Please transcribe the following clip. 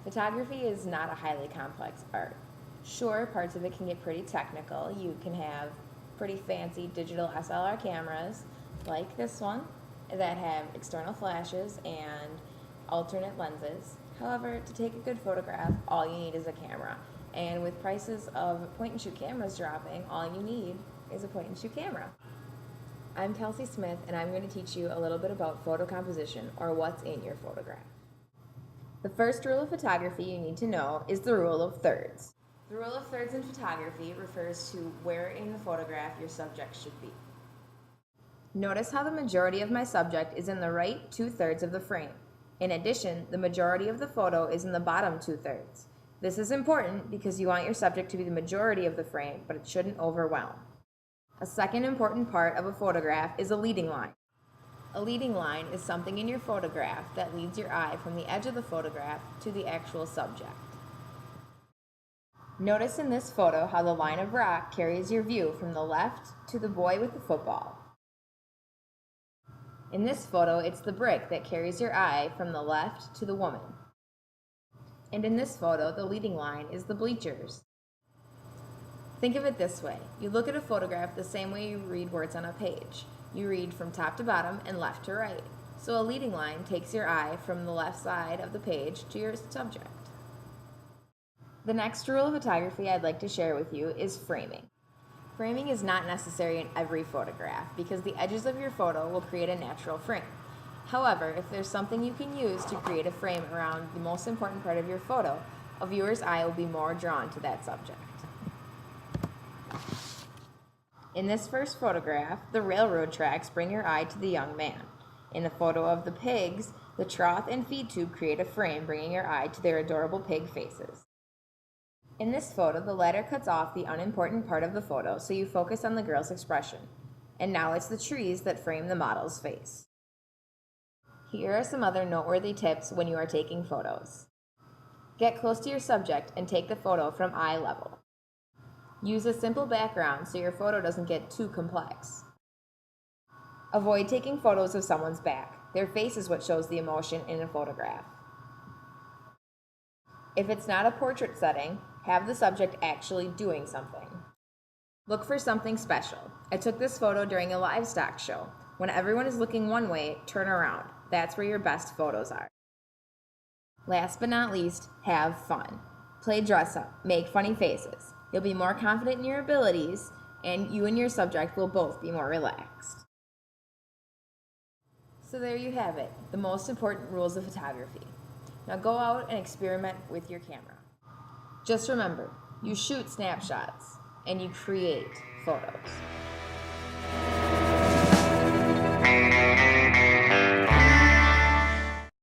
Photography is not a highly complex art. Sure, parts of it can get pretty technical. You can have pretty fancy digital SLR cameras like this one that have external flashes and alternate lenses. However, to take a good photograph, all you need is a camera. And with prices of point-and-shoot cameras dropping, all you need is a point-and-shoot camera. I'm Kelsey Smith, and I'm going to teach you a little bit about photo composition, or what's in your photograph. The first rule of photography you need to know is the rule of thirds. The rule of thirds in photography refers to where in the photograph your subject should be. Notice how the majority of my subject is in the right 2/3 of the frame. In addition, the majority of the photo is in the bottom 2/3. This is important because you want your subject to be the majority of the frame, but it shouldn't overwhelm. A second important part of a photograph is a leading line. A leading line is something in your photograph that leads your eye from the edge of the photograph to the actual subject. Notice in this photo how the line of rock carries your view from the left to the boy with the football. In this photo, it's the brick that carries your eye from the left to the woman. And in this photo, the leading line is the bleachers. Think of it this way. You look at a photograph the same way you read words on a page. You read from top to bottom and left to right. So a leading line takes your eye from the left side of the page to your subject. The next rule of photography I'd like to share with you is framing. Framing is not necessary in every photograph because the edges of your photo will create a natural frame. However, if there's something you can use to create a frame around the most important part of your photo, a viewer's eye will be more drawn to that subject. In this first photograph, the railroad tracks bring your eye to the young man. In the photo of the pigs, the trough and feed tube create a frame bringing your eye to their adorable pig faces. In this photo, the ladder cuts off the unimportant part of the photo, so you focus on the girl's expression. And now it's the trees that frame the model's face. Here are some other noteworthy tips when you are taking photos. Get close to your subject and take the photo from eye level. Use a simple background so your photo doesn't get too complex. Avoid taking photos of someone's back. Their face is what shows the emotion in a photograph. If it's not a portrait setting, have the subject actually doing something. Look for something special. I took this photo during a livestock show. When everyone is looking one way, turn around. That's where your best photos are. Last but not least, have fun. Play dress up, make funny faces. You'll be more confident in your abilities, and you and your subject will both be more relaxed. So there you have it, the most important rules of photography. Now go out and experiment with your camera. Just remember, you shoot snapshots and you create photos.